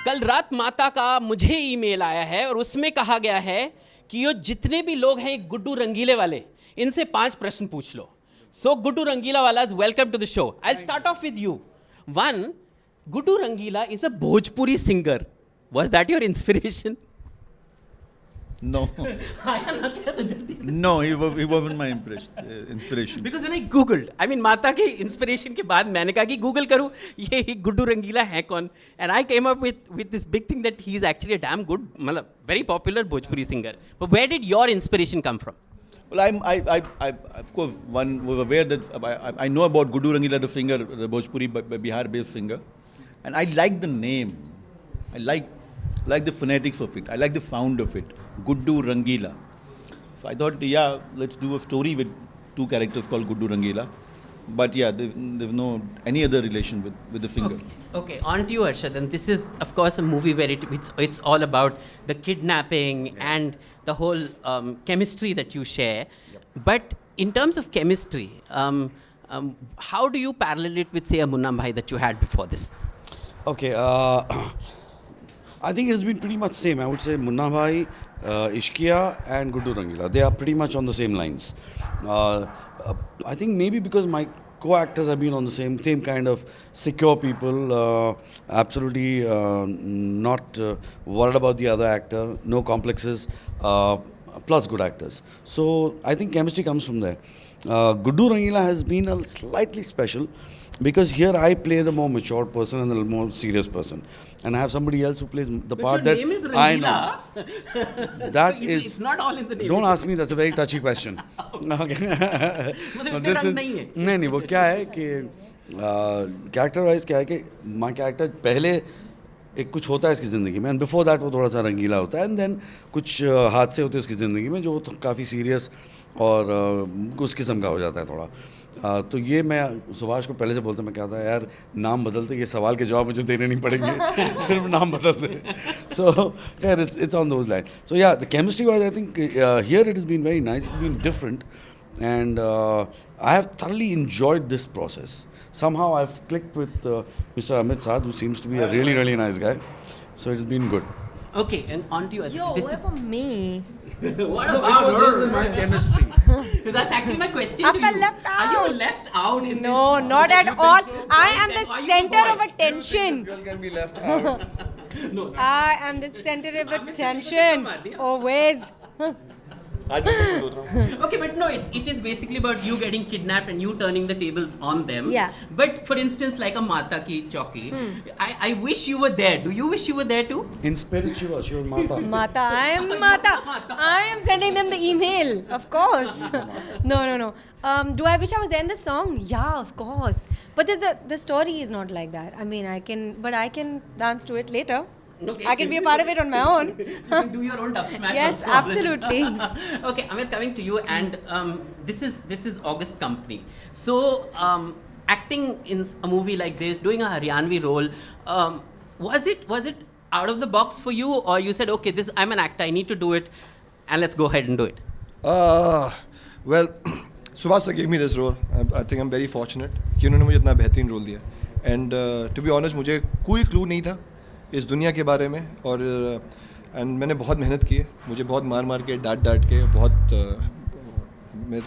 कल रात माता का मुझे ईमेल आया है और उसमें कहा गया है कि ये जितने भी लोग हैं गुड्डू रंगीले वाले, इनसे 5 प्रश्न पूछ लो. सो गुड्डू रंगीला वालाज, welcome to the show. I will start off with you. One, Guddu Rangila is a Bhojpuri singer. Was that your inspiration? No. No, he wasn't my inspiration. Because when I googled, I mean माता के inspiration के बाद मैंने कहा कि Google करूँ ये गुड्डू रंगीला है कौन, and I came up with this big thing that he is actually a damn good, मतलब very popular Bhojpuri singer. But where did your inspiration come from? Well, I of course one was aware that I know about Guddu Rangila, the singer, the Bhojpuri Bihar-based singer, and I like the name. I like the phonetics of it. I like the sound of it. Guddu Rangila. So I thought, yeah, let's do a story with 2 characters called Guddu Rangila. But yeah, there's no any other relation with the singer. Okay, on to you, Arshad. And this is, of course, a movie where it's all about the kidnapping and the whole chemistry that you share. Yep. But in terms of chemistry, how do you parallel it with, say, a Munna Bhai that you had before this? Okay, I think it's been pretty much same. I would say Munna Bhai, Ishqiya and Guddu Rangila, they are pretty much on the same lines. I think maybe because my co-actors have been on the same kind of secure people, absolutely not worried about the other actor, no complexes, plus good actors. So I think chemistry comes from there. Guddu Rangila has been a slightly special because here I play the more mature person and the more serious person, and I have somebody else who plays the part that name is I know. That it's not all in the name. Don't ask me. That's a very touchy question. Okay. No, this is नहीं वो क्या है कि character wise क्या है कि my character पहले एक कुछ होता है इसकी ज़िंदगी में, and before that वो थोड़ा सा रंगीला होता है, and then कुछ हादसे होते हैं उसकी ज़िंदगी में जो काफ़ी serious और उस किस्म का हो जाता है थोड़ा. तो ये मैं सुभाष को पहले से बोलता, मैं कहता यार नाम बदलते, ये सवाल के जवाब मुझे देने नहीं पड़ेंगे, सिर्फ नाम बदल दे. So yeah, it's on those lines. So yeah, the chemistry wise I think here it has been very nice. It's been different, and I have thoroughly enjoyed this process. Somehow I've clicked with Mr. Amit Saad, who seems to be a really nice guy. So it's been good. Okay, and on to you. Yo, what about me? What about yours? My chemistry. So that's actually my question Am to I you. left out? Are you left out in No, this? not at all. I am Then the why you center boy? of attention. Girl can be left out. No. I am the center of attention. Always. Okay, but no, it is basically about you getting kidnapped and you turning the tables on them. Yeah. But for instance, like a Mata ki Chauki, I wish you were there. Do you wish you were there too? In spirit she was Mata. Mata. I am Mata. I am sending them the email. Of course. No. Do I wish I was there in the song? Yeah, of course. But the story is not like that. I mean, I can dance to it later. Okay. I can be a part of it on my own. You can do your own dub smash. Yes, also. absolutely. Okay, Amit, coming to you, and this is August Company. So, acting in a movie like this, doing a Haryanvi role, was it out of the box for you, or you said, okay, I'm an actor, I need to do it, and let's go ahead and do it? Well, Subhash sir gave me this role. I think I'm very fortunate कि उन्होंने मुझे इतना बेहतरीन role दिया. And to be honest, मुझे कोई clue नहीं था इस दुनिया के बारे में, और एंड मैंने बहुत मेहनत की है. मुझे बहुत मार के डांट के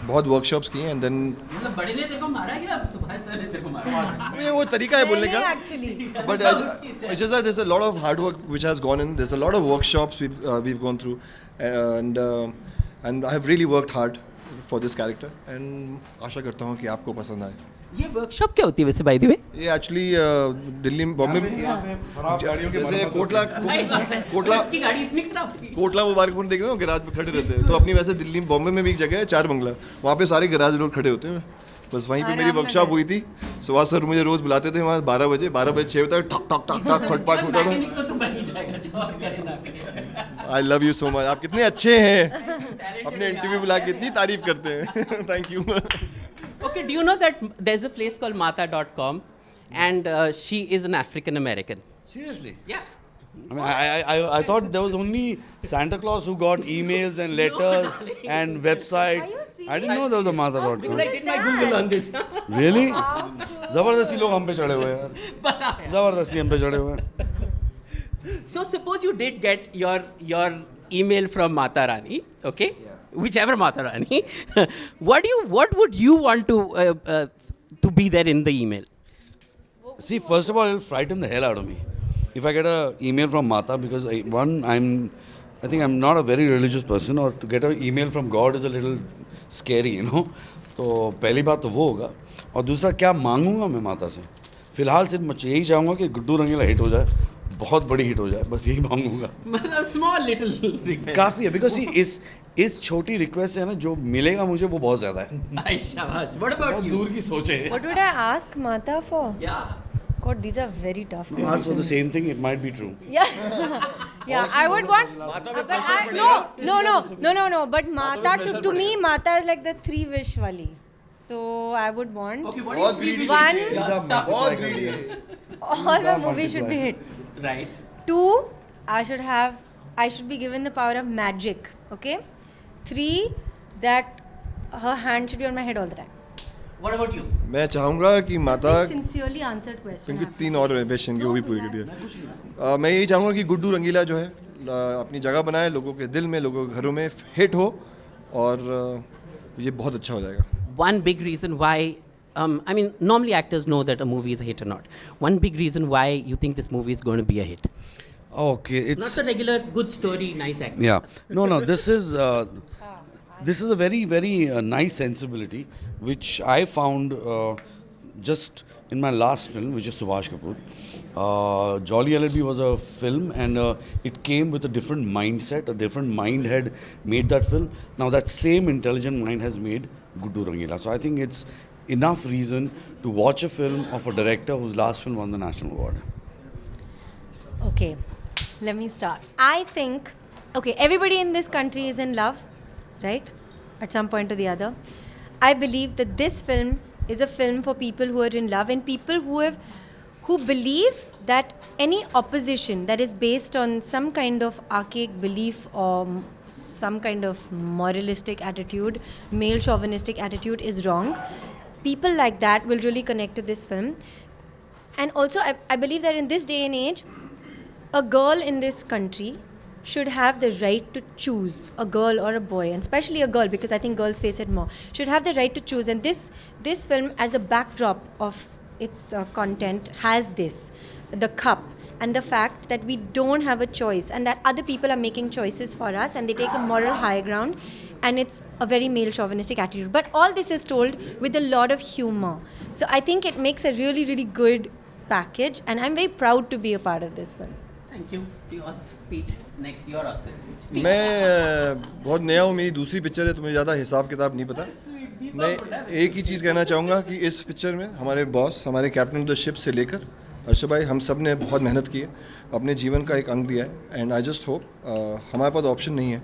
बहुत वर्कशॉप्स किए, एंड देन मतलब बड़े ने तेरे को मारा क्या, सुभाष सर ने तेरे को मारा? ये वो तरीका है बोलने का. Actually. But it's just that there's a lot of hard work which has gone in. There's a lot of workshops we've gone through, and I have really worked hard for this character, and आशा करता हूँ कि आपको पसंद आए. ये workshop क्या होती है वैसे, बाय द वे? ये एक्चुअली दिल्ली बॉम्बे जैसे कोटला की गाड़ी इतनी खराब थी. कोटला मुबारकपुर देख रहे हो, गैराज में खड़े रहते हैं. तो अपनी वैसे दिल्ली बॉम्बे में भी एक जगह है 4 बंगला, वहाँ पे सारे गैराज लोग खड़े होते हैं. बस वहीं पे मेरी वर्कशॉप हुई थी. सुभाष सर मुझे रोज बुलाते थे वहाँ 12 बजे 6 बजे तक ठक खटपाट होता था. तो तू बन ही जाएगा, जो करे ना करे. I love you so much. आप कितने अच्छे हैं, अपने इंटरव्यू बुला के इतनी तारीफ करते हैं. Thank you. Okay, do you know that there's a place called Mata.com, and she is an African American? Seriously? Yeah. I mean, I thought there was only Santa Claus who got emails and letters and websites. Are you I didn't know there was a Mata.com. Because I did my Google on this. Really? जबरदस्ती लोग हम पे चढ़े हुए हैं यार. पता है. जबरदस्ती हम पे चढ़े हुए हैं. So suppose you did get your email from Mata Rani, okay? Whichever Mata Rani. What would you want to be there in the email? See, first of all, it'll frighten the hell out of me if I get an email from Mata, because I think I'm not a very religious person, or to get an email from God is a little scary, you know. तो पहली बात तो वो होगा, और दूसरा क्या मांगूंगा मैं माता से? फिलहाल सिर्फ मैं यही चाहूँगा कि गुड्डू रंगीला हिट हो जाए, बहुत बड़ी हिट हो जाए, बस यही मांगूंगा. मतलब small little request. काफ़ी है, बिकॉज इस छोटी रिक्वेस्ट से ना जो मिलेगा मुझे वो बहुत ज़्यादा है. Ay, shabash. What about बहुत you? दूर की सोच है. What would I ask Mata for? Yeah. God, these are very tough Ask for the questions. same thing, it might be true. Yeah, yeah. I would want. No. But Mata to me, Mata is like the 3 wish wali. So I would want Okay, what do you think? one. बहुत greedy है. All my movies should be hits. Right. 2, I should be given the power of magic. Okay. 3, that her hand should be on my head all the time. What about you? मैं चाहूँगा कि माता, Very sincerely answered question. क्योंकि 3 और question के वो भी पूरी कर दिया. मैं यही चाहूँगा कि गुड्डू रंगीला जो है अपनी जगह बनाए, लोगों के दिल में, लोगों के घरों में हिट हो, और ये बहुत अच्छा हो जाएगा. One big reason why, I mean, normally actors know that a movie is a hit or not. One big reason why you think this movie is going to be a hit. Okay, it's... Not the regular good story, nice acting. Yeah. No, this is a very, very nice sensibility, which I found just in my last film, which is Subhash Kapoor. Jolly LLB was a film, and it came with a different mindset, a different mind had made that film. Now that same intelligent mind has made Guddu Rangila. So I think it's enough reason to watch a film of a director whose last film won the National Award. Okay, let me start. I think, okay, everybody in this country is in love, right? At some point or the other. I believe that this film is a film for people who are in love, and people who believe that any opposition that is based on some kind of archaic belief or some kind of moralistic attitude, male chauvinistic attitude is wrong. People like that will really connect to this film. And also, I believe that in this day and age, a girl in this country should have the right to choose, a girl or a boy, and especially a girl, because I think girls face it more, should have the right to choose. And this film, as a backdrop of its content, has this, the cup, and the fact that we don't have a choice, and that other people are making choices for us, and they take the moral high ground, and it's a very male chauvinistic attitude. But all this is told with a lot of humor. So I think it makes a really, really good package, and I'm very proud to be a part of this film. Thank you. Your speech. Next, your Oscar speech. मैं बहुत नया हूँ, मेरी दूसरी picture है, तो मुझे ज़्यादा हिसाब किताब नहीं पता. मैं एक ही चीज़ कहना चाहूँगा कि इस पिक्चर में हमारे बॉस, हमारे कैप्टन ऑफ द शिप से लेकर अर्षद भाई, हम सब ने बहुत मेहनत की है, अपने जीवन का एक अंग दिया है. एंड आई जस्ट होप, हमारे पास ऑप्शन नहीं है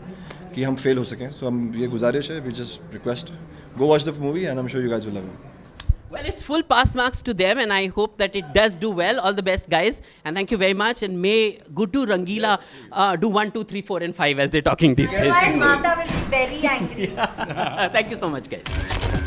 कि हम फेल हो सकें. सो हम ये गुजारिश है, we just request, go watch the movie and I am sure you guys will love it. Well, it's full pass marks to them, and I hope that it does do well. All the best, guys, and thank you very much. And may Guddu Rangila do 1, 2, 3, 4, and 5 as they're talking these days. Otherwise, Mata will be very angry. Thank you so much, guys.